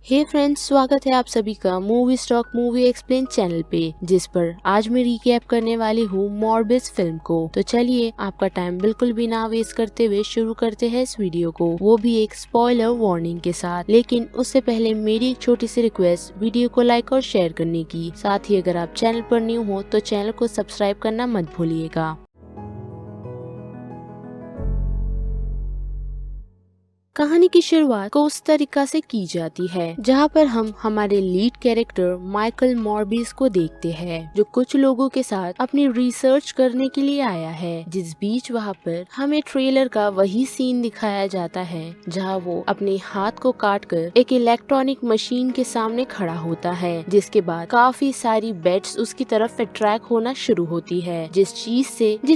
हे friends, स्वागत है आप सभी का movie stock movie explain channel पे, जिस पर आज मैं रिकैप करने वाली हूँ मॉर्बिस फिल्म को। तो चलिए आपका टाइम बिल्कुल भी ना वेस्ट करते हुए शुरू करते हैं इस वीडियो को, वो भी एक स्पॉइलर वार्निंग के साथ। लेकिन उससे पहले मेरी एक छोटी सी रिक्वेस्ट, वीडियो को लाइक और शेयर करने की। साथ ही अगर आप चैनल पर न्यू हो तो चैनल को सब्सक्राइब करना मत भूलिएगा। कहानी की शुरुआत कोस्टा रिका से की जाती है, जहाँ पर हम हमारे लीड कैरेक्टर माइकल मॉर्बिस को देखते हैं, जो कुछ लोगों के साथ अपनी रिसर्च करने के लिए आया है। जिस बीच वहाँ पर हमें ट्रेलर का वही सीन दिखाया जाता है जहाँ वो अपने हाथ को काट कर एक इलेक्ट्रॉनिक मशीन के सामने खड़ा होता है, जिसके बाद काफी सारी बेट्स उसकी तरफ अट्रैक्ट होना शुरू होती है, जिस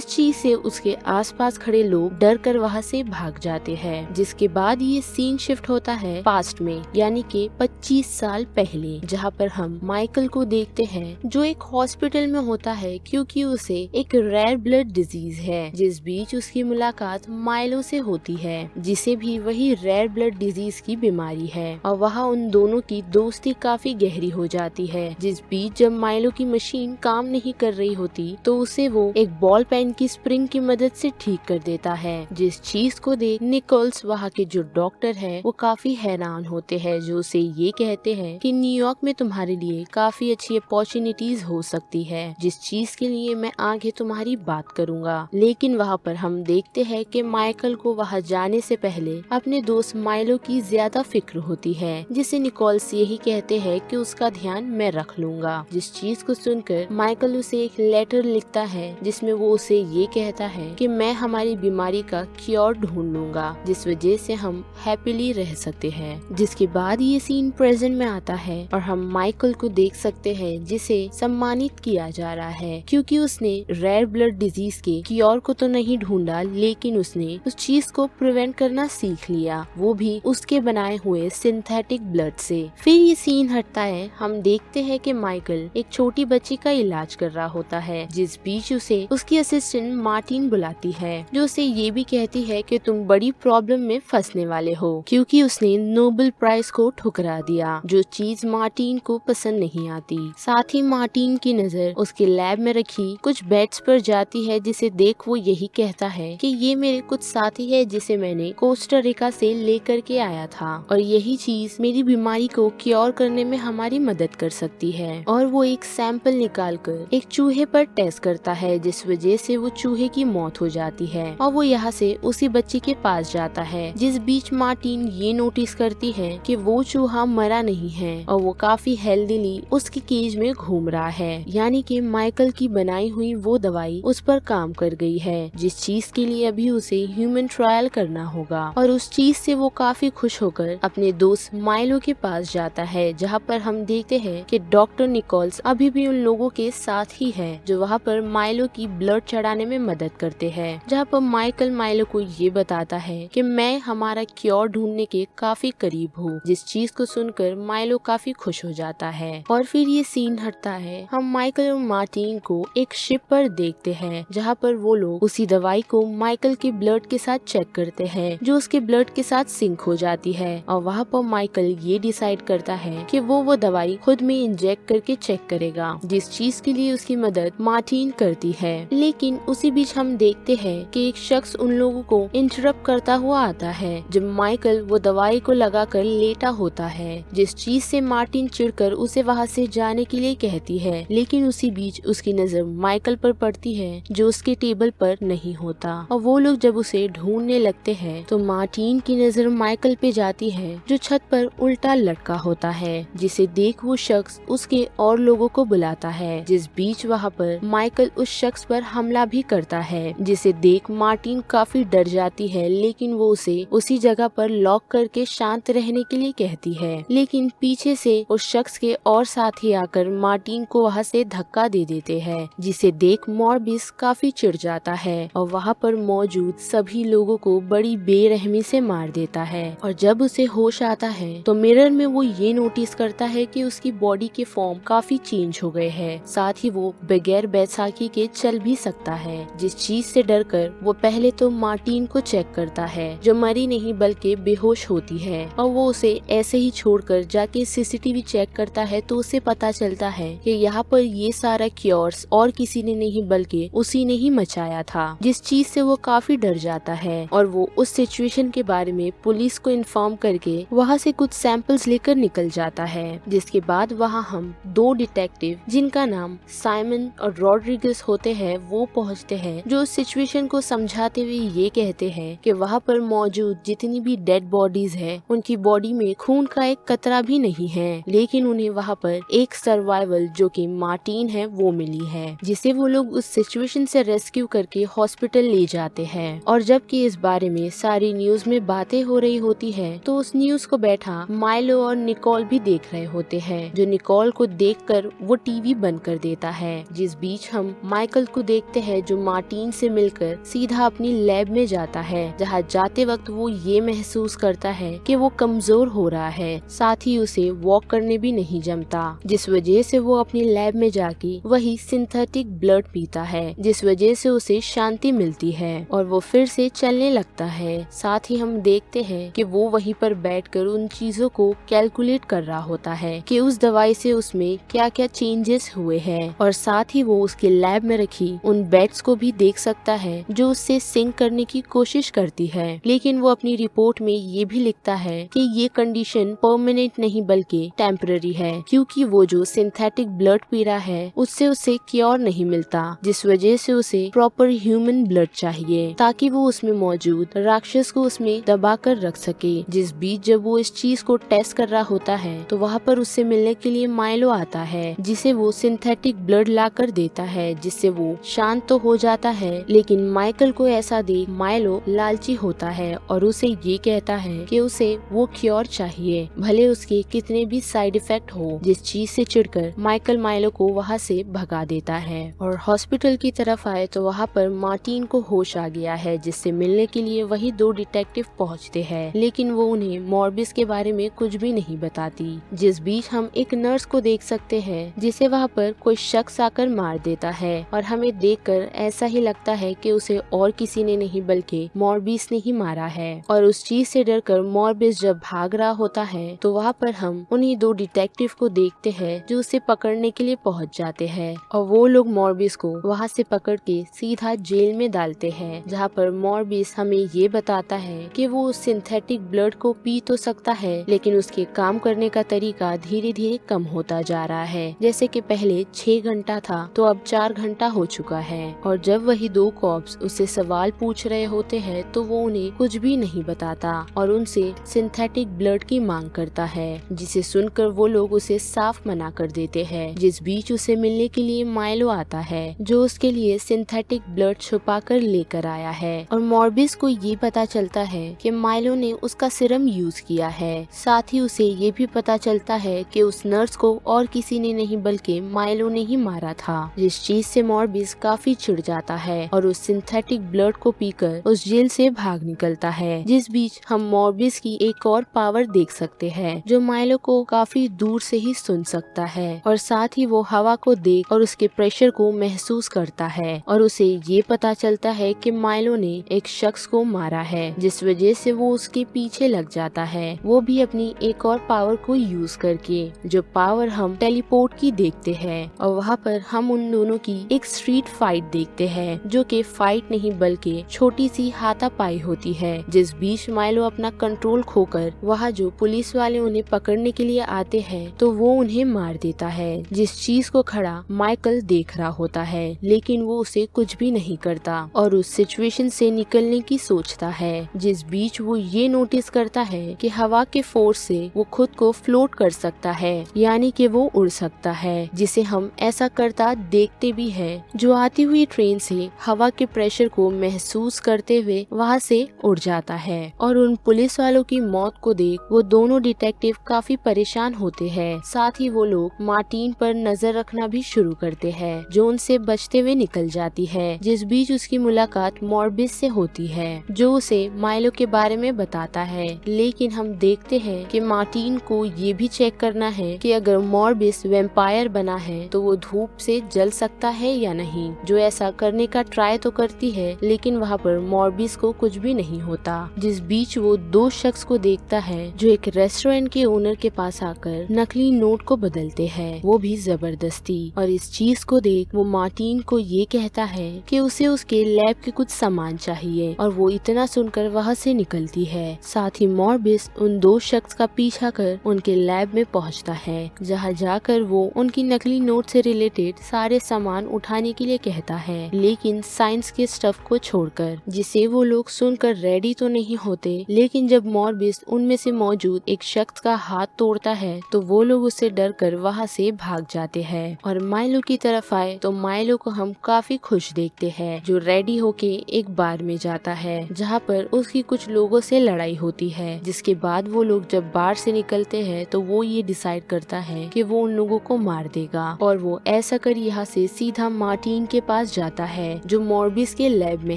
चीज से उसके आसपास खड़े लोग डर कर वहाँ से भाग जाते हैं। जिसके बाद ये सीन शिफ्ट होता है पास्ट में, यानी कि 25 साल पहले, जहाँ पर हम माइकल को देखते हैं जो एक हॉस्पिटल में होता है क्योंकि उसे एक रेयर ब्लड डिजीज है। जिस बीच उसकी मुलाकात माइलो से होती है, जिसे भी वही रेयर ब्लड डिजीज की बीमारी है, और वहाँ उन दोनों की दोस्ती काफी गहरी हो जाती है। जिस बीच जब माइलो की मशीन काम नहीं कर रही होती तो उसे वो एक बॉल पेन की स्प्रिंग की मदद से ठीक कर देता है। जिस चीज को देख निकोल्स, वहाँ के जो डॉक्टर है, वो काफी हैरान होते हैं, जो उसे ये कहते हैं कि न्यूयॉर्क में तुम्हारे लिए काफी अच्छी अपॉर्चुनिटीज हो सकती है, जिस चीज के लिए मैं आगे तुम्हारी बात करूंगा। लेकिन वहाँ पर हम देखते हैं कि माइकल को वहाँ जाने से पहले अपने दोस्त माइलो की ज्यादा फिक्र होती है, जिसे निकोल्स यही कहते हैं कि उसका ध्यान मैं रख लूंगा। जिस चीज को सुनकर माइकल उसे एक लेटर लिखता है, जिसमें वो उसे ये कहता है कि मैं हमारी बीमारी का क्योर ढूंढ लूंगा, जिस वजह से हम हैप्पीली रह सकते हैं। जिसके बाद ये सीन प्रेजेंट में आता है और हम माइकल को देख सकते हैं, जिसे सम्मानित किया जा रहा है क्योंकि उसने रेयर ब्लड डिजीज के क्योर को तो नहीं ढूंढा, लेकिन उसने उस चीज को प्रिवेंट करना सीख लिया, वो भी उसके बनाए हुए सिंथेटिक ब्लड से। फिर ये सीन हटता है, हम देखते हैं कि माइकल एक छोटी बच्ची का इलाज कर रहा होता है, जिस बीच उसे उसकी असिस्टेंट मार्टिन बुलाती है, जो उसे ये भी कहती है कि तुम बड़ी प्रॉब्लम में फंसने वाले हो क्योंकि उसने नोबेल प्राइज को ठुकरा दिया, जो चीज मार्टिन को पसंद नहीं आती। साथ ही मार्टिन की नजर उसके लैब में रखी कुछ बेड्स पर जाती है, जिसे देख वो यही कहता है कि ये मेरे कुछ साथी है जिसे मैंने कोस्टा रिका से लेकर के आया था, और यही चीज मेरी बीमारी को क्योर करने में हमारी मदद कर सकती है। और वो एक सैंपल निकाल कर एक चूहे पर टेस्ट करता है, जिस वजह से वो चूहे की मौत हो जाती है, और वो यहाँ से उसी बच्ची के पास जाता है। जिस बीच मार्टिन ये नोटिस करती है कि वो चूहा मरा नहीं है और वो काफी हेल्दीली उसकी केज में घूम रहा है, यानी कि माइकल की बनाई हुई वो दवाई उस पर काम कर गई है, जिस चीज के लिए अभी उसे ह्यूमन ट्रायल करना होगा। और उस चीज से वो काफी खुश होकर अपने दोस्त माइलो के पास जाता है, जहाँ पर हम देखते हैं कि डॉक्टर निकोल्स अभी भी उन लोगों के साथ ही है जो वहाँ पर माइलो की ब्लड चढ़ाने में मदद करते हैं। जहाँ पर माइकल माइलो को ये बताता है कि मैं हमारा क्योर ढूंढने के काफी करीब हूँ, जिस चीज को सुनकर माइलो काफी खुश हो जाता है। और फिर ये सीन हटता है, हम माइकल और मार्टिन को एक शिप पर देखते हैं, जहाँ पर वो लोग उसी दवाई को माइकल के ब्लड के साथ चेक करते हैं, जो उसके ब्लड के साथ सिंक हो जाती है। और वहाँ पर माइकल ये डिसाइड करता है कि वो दवाई खुद में इंजेक्ट करके चेक करेगा, जिस चीज के लिए उसकी मदद मार्टिन करती है। लेकिन उसी बीच हम देखते हैं कि एक शख्स उन लोगों को इंटरप्ट करता हुआ आता है, जब माइकल वो दवाई को लगाकर लेटा होता है, जिस चीज से मार्टिन चिढ़कर उसे वहाँ से जाने के लिए कहती है। लेकिन उसी बीच उसकी नजर माइकल पर पड़ती है, जो उसके टेबल पर नहीं होता, और वो लोग जब उसे ढूंढने लगते हैं तो मार्टिन की नजर माइकल पे जाती है, जो छत पर उल्टा लटका होता है, जिसे देख वो शख्स उसके और लोगों को बुलाता है। जिस बीच वहाँ पर माइकल उस शख्स पर हमला भी करता है, जिसे देख मार्टिन काफी डर जाती है, लेकिन वो उसे उसी जगह पर लॉक करके शांत रहने के लिए कहती है। लेकिन पीछे से उस शख्स के और साथी आकर मार्टिन को वहाँ से धक्का दे देते हैं, जिसे देख मॉर्बिस काफी चिढ़ जाता है और वहाँ पर मौजूद सभी लोगों को बड़ी बेरहमी से मार देता है। और जब उसे होश आता है तो मिरर में वो ये नोटिस करता है कि उसकी बॉडी के फॉर्म काफी चेंज हो गए हैं, साथ ही वो बगैर बैसाखी के चल भी सकता है। जिस चीज से डरकर वो पहले तो मार्टिन को चेक करता है, जो मरी नहीं बल्कि बेहोश होती है और वो उसे ऐसे ही छोड़कर जाके सीसीटीवी चेक करता है तो उसे पता चलता है कि यहाँ पर ये सारा क्योर्स और किसी ने नहीं बल्कि उसी ने ही मचाया था, जिस चीज से वो काफी डर जाता है और वो उस सिचुएशन के बारे में पुलिस को इन्फॉर्म करके वहाँ से कुछ सैंपल्स लेकर निकल जाता है। जिसके बाद वहाँ हम दो डिटेक्टिव जिनका नाम साइमन और रॉड्रिगस होते हैं वो पहुँचते हैं, जो उस सिचुएशन को समझाते हुए ये कहते हैं कि वहाँ पर मौजूद जितनी भी डेड बॉडीज है उनकी बॉडी में खून का एक कतरा भी नहीं है, लेकिन उन्हें वहाँ पर एक सर्वाइवल जो कि मार्टिन है वो मिली है, जिसे वो लोग उस सिचुएशन से रेस्क्यू करके हॉस्पिटल ले जाते हैं। और जबकि इस बारे में सारी न्यूज में बातें हो रही होती है तो उस न्यूज को बैठा माइलो और निकोल भी देख रहे होते हैं, जो निकोल को देखकर वो टीवी बंद कर देता है। जिस बीच हम माइकल को देखते हैं जो मार्टिन से मिलकर सीधा अपनी लैब में जाता है, जहाँ जाते वक्त वो ये महसूस करता है कि वो कमजोर हो रहा है, साथ ही उसे वॉक करने भी नहीं जमता, जिस वजह से वो अपनी लैब में जाके वही सिंथेटिक ब्लड पीता है, जिस वजह से उसे शांति मिलती है और वो फिर से चलने लगता है। साथ ही हम देखते हैं कि वो वहीं पर बैठकर उन चीजों को कैलकुलेट कर रहा होता है कि उस दवाई से उसमें क्या क्या चेंजेस हुए हैं, और साथ ही वो उसके लैब में रखी उन बेड्स को भी देख सकता है जो उससे सिंक करने की कोशिश करती है। लेकिन वो अपनी रिपोर्ट में ये भी लिखता है कि ये कंडीशन परमानेंट नहीं बल्कि टेम्पररी है, क्योंकि वो जो सिंथेटिक ब्लड पी रहा है उससे उसे क्योर नहीं मिलता, जिस वजह से उसे प्रॉपर ह्यूमन ब्लड चाहिए ताकि वो उसमें मौजूद राक्षस को उसमें दबा कर रख सके। जिस बीच जब वो इस चीज को टेस्ट कर रहा होता है तो वहाँ पर उससे मिलने के लिए माइलो आता है, जिसे वो सिंथेटिक ब्लड ला कर देता है, जिससे वो शांत तो हो जाता है। लेकिन माइकल को ऐसा देख माइलो लालची होता है और उसे ये कहता है कि उसे वो क्योर चाहिए, भले उसके कितने भी साइड इफेक्ट हो, जिस चीज से चिढ़कर माइकल माइलो को वहाँ से भगा देता है। और हॉस्पिटल की तरफ आए तो वहाँ पर मार्टिन को होश आ गया है, जिससे मिलने के लिए वही दो डिटेक्टिव पहुँचते हैं, लेकिन वो उन्हें मॉर्बिस के बारे में कुछ भी नहीं बताती। जिस बीच हम एक नर्स को देख सकते हैं जिसे वहाँ पर कोई शख्स आकर मार देता है और हमें देखकर ऐसा ही लगता है कि उसे और किसी ने नहीं बल्कि मॉर्बिस ने ही मारा है। और उस चीज से डरकर मॉर्बिस जब भाग रहा होता है तो वहाँ पर हम उन्हीं दो डिटेक्टिव को देखते हैं जो उसे पकड़ने के लिए पहुँच जाते हैं, और वो लोग मॉर्बिस को वहाँ से पकड़ के सीधा जेल में डालते हैं, जहाँ पर मॉर्बिस हमें ये बताता है कि वो उस सिंथेटिक ब्लड को पी तो सकता है लेकिन उसके काम करने का तरीका धीरे धीरे कम होता जा रहा है, जैसे कि पहले 6 घंटा था तो अब 4 घंटा हो चुका है। और जब वही दो कॉप्स उससे सवाल पूछ रहे होते हैं तो वो उन्हें कुछ भी नहीं बताता और उनसे सिंथेटिक ब्लड की मांग करता है, जिसे सुनकर वो लोग उसे साफ मना कर देते हैं। जिस बीच उसे मिलने के लिए माइलो आता है जो उसके लिए सिंथेटिक ब्लड छुपा कर लेकर आया है, और मॉर्बिस को ये पता चलता है कि माइलो ने उसका सिरम यूज किया है। साथ ही उसे ये भी पता चलता है कि उस नर्स को और किसी ने नहीं बल्कि माइलो ने ही मारा था, जिस चीज से मॉर्बिस काफी चिढ़ जाता है और उस सिंथेटिक ब्लड को पीकर उस जेल से भाग निकलता है। जिस बीच हम मॉर्बिस की एक और पावर देख सकते हैं जो माइलो को काफी दूर से ही सुन सकता है, और साथ ही वो हवा को देख और उसके प्रेशर को महसूस करता है, और उसे ये पता चलता है कि माइलो ने एक शख्स को मारा है, जिस वजह से वो उसके पीछे लग जाता है, वो भी अपनी एक और पावर को यूज करके, जो पावर हम टेलीपोर्ट की देखते हैं। और वहाँ पर हम उन दोनों की एक स्ट्रीट फाइट देखते हैं जो कि फाइट नहीं बल्कि छोटी सी हाथापाई होती है। जिस बीच माइलो अपना कंट्रोल खोकर वहाँ जो पुलिस वाले उन्हें पकड़ने के लिए आते हैं तो वो उन्हें मार देता है, जिस चीज को खड़ा माइकल देख रहा होता है, लेकिन वो उसे कुछ भी नहीं करता और उस सिचुएशन से निकलने की सोचता है। जिस बीच वो ये नोटिस करता है कि हवा के फोर्स से वो खुद को फ्लोट कर सकता है, यानी कि वो उड़ सकता है, जिसे हम ऐसा करता देखते भी है, जो आती हुई ट्रेन से हवा के प्रेशर को महसूस करते हुए वहाँ से उड़ जाता है। और उन पुलिस वालों की मौत को देख वो दोनों डिटेक्टिव काफी परेशान होते हैं। साथ ही वो लोग मार्टिन पर नजर रखना भी शुरू करते हैं, जो उनसे बचते हुए निकल जाती है। जिस बीच उसकी मुलाकात मॉर्बिस से होती है, जो उसे माइलो के बारे में बताता है, लेकिन हम देखते हैं कि मार्टिन को ये भी चेक करना है कि अगर मॉर्बिस वैम्पायर बना है तो वो धूप से जल सकता है या नहीं, जो ऐसा करने का ट्राई तो करती है, लेकिन वहाँ पर मॉर्बिस को कुछ भी नहीं होता। जिस बीच वो दो शख्स को देखता है जो एक रेस्टोरेंट के ओनर के पास आकर नकली नोट को बदलते हैं, वो भी जबरदस्ती। और इस चीज को देख वो मार्टिन को ये कहता है कि उसे उसके लैब के कुछ सामान चाहिए और वो इतना सुनकर वहाँ से निकलती है। साथ ही मॉर्बिस उन दो शख्स का पीछा कर उनके लैब में पहुँचता है, जहाँ जाकर वो उनकी नकली नोट से रिलेटेड सारे सामान उठाने के लिए कहता है, लेकिन साइंस के स्टफ को छोड़कर, जिसे वो लोग सुनकर रेडी तो नहीं होते। लेकिन जब मॉर्बिस उनमें से मौजूद एक शख्स का हाथ तोड़ता है तो वो लोग उससे डर कर वहाँ से भाग जाते हैं। और माइलो की तरफ आए तो माइलो को हम काफी खुश देखते हैं, जो रेडी होके एक बार में जाता है, जहाँ पर उसकी कुछ लोगों से लड़ाई होती है। जिसके बाद वो लोग जब बार से निकलते हैं तो वो ये डिसाइड करता है कि वो उन लोगों को मार देगा और वो ऐसा कर यहाँ से सीधा मार्टिन के पास जाता है, जो मॉर्बिस के लैब में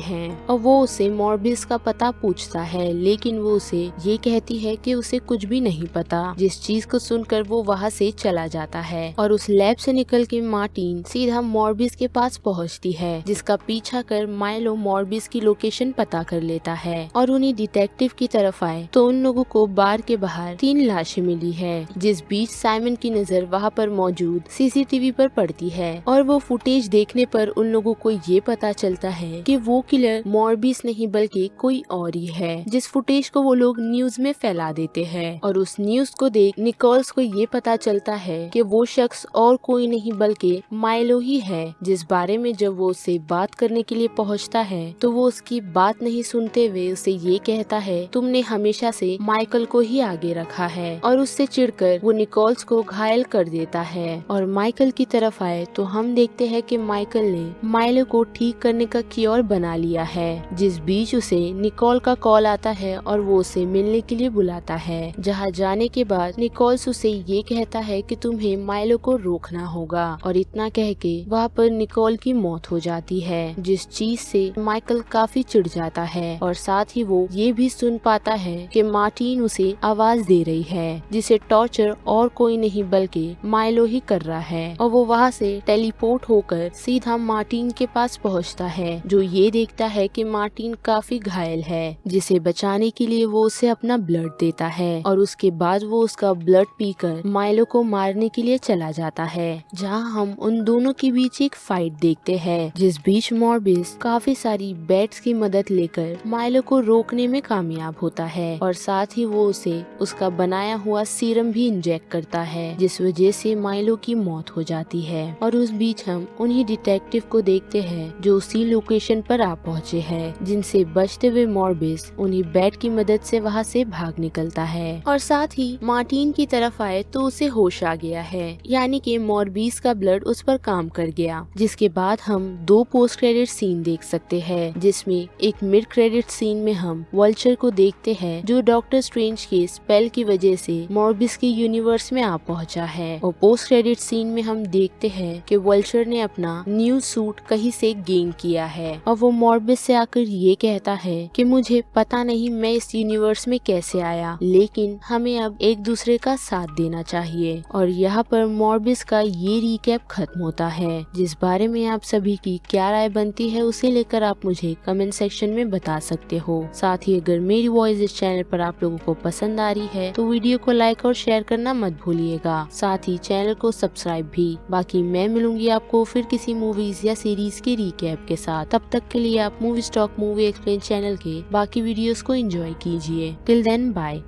है। और वो उसे मॉर्बिस का पता पूछता है, लेकिन वो उसे ये कहती है कि उसे कुछ भी नहीं पता, जिस चीज को सुनकर वो वहाँ से चला जाता है। और उस लैब से निकल के मार्टिन सीधा मॉर्बिस के पास पहुँचती है, जिसका पीछा कर माइलो मॉर्बिस की लोकेशन पता कर लेता है। और उन्हीं डिटेक्टिव की तरफ आए तो उन लोगों को बार के बाहर 3 लाशें मिली है, जिस बीच साइमन की नजर वहाँ पर मौजूद सीसीटीवी पर पड़ती है। और वो फुटेज देखने पर उन लोगों को ये पता चलता है कि वो किलर मॉर्बिस नहीं बल्कि कोई और ही है, जिस फुटेज को वो लोग न्यूज में फैला देते हैं। और उस न्यूज को देख निकोल्स को ये पता चलता है कि वो शख्स और कोई नहीं बल्कि माइलो ही है, जिस बारे में जब वो उससे बात करने के लिए पहुंचता है तो वो उसकी बात नहीं सुनते हुए उसे ये कहता है, तुमने हमेशा से माइकल को ही आगे रखा है। और उससे चिढ़कर वो निकोल्स को घायल कर देता है। और माइकल की तरफ आए तो हम देखते हैं कि माइकल ने माइलो को ठीक करने का क्योर बना लिया है, जिस बीच उसे निकोल का कॉल आता है और वो उसे मिलने के लिए बुलाता है। जहाँ जाने के बाद निकोल्स उसे ये कहता है कि तुम्हें माइलो को रोकना होगा। और इतना कह के वहाँ पर निकोल की मौत हो जाती है, जिस चीज से माइकल काफी चिढ़ जाता है। और साथ ही वो ये भी सुन पाता है कि मार्टिन उसे आवाज दे रही है, जिसे टॉर्चर और कोई नहीं बल्कि माइलो ही कर रहा है। और वो वहाँ से टेलीपोर्ट होकर सीधा मार्टिन के पास पहुँचता है, जो ये देखता है कि मार्टिन काफी घायल है, जिसे बचाने के लिए वो उसे अपना ब्लड देता है। और उसके बाद वो उसका ब्लड पीकर माइलो को मारने के लिए चला जाता है, जहाँ हम उन दोनों के बीच एक फाइट देखते हैं, जिस बीच मॉर्बिस काफी सारी बैट्स की मदद लेकर माइलो को रोकने में कामयाब होता है। और साथ ही वो उसे उसका बनाया हुआ सीरम भी इंजेक्ट करता है, जिस वजह से माइलो की मौत हो जाती है। और उस बीच हम उन्हीं डिटेक्टिव को देखते हैं जो उसी लोकेशन पर आ पहुँचे हैं, जिनसे बचते हुए मॉर्बिस उन्हीं बैट की मदद से वहाँ से भाग निकलता है। और साथ ही मार्टिन की तरफ आए तो उसे होश आ गया है, यानी कि मॉर्बिस का ब्लड उस पर काम कर गया। जिसके बाद हम 2 पोस्ट क्रेडिट सीन देख सकते हैं, जिसमें एक मिड क्रेडिट सीन में हम वल्चर को देखते हैं, जो डॉक्टर स्ट्रेंज के स्पेल की वजह से मॉर्बिस के यूनिवर्स में आ पहुंचा है। और पोस्ट क्रेडिट सीन में हम देखते हैं कि वल्चर ने अपना न्यू सूट कहीं से गेन किया है और वो मॉर्बिस से आकर ये कहता है कि मुझे पता नहीं मैं इस यूनिवर्स में कैसे आया, लेकिन हमें अब एक दूसरे का साथ देना चाहिए। और यहाँ पर मॉर्बिस का ये रिकैप खत्म होता है, जिस बारे में आप सभी की क्या राय बनती है उसे लेकर आप मुझे कमेंट सेक्शन में बता सकते हो। साथ ही अगर मेरी वॉइस इस चैनल पर आप लोगों को पसंद आ रही है तो वीडियो को लाइक और शेयर करना मत भूलिएगा, साथ ही चैनल को सब्सक्राइब भी। बाकी मैं मिलूंगी आपको फिर किसी मूवीज या सीरीज के रिकैप के साथ। तब तक के लिए आप movie stock movie explain channel के बाकी वीडियोस को एंजॉय कीजिए। Till then bye.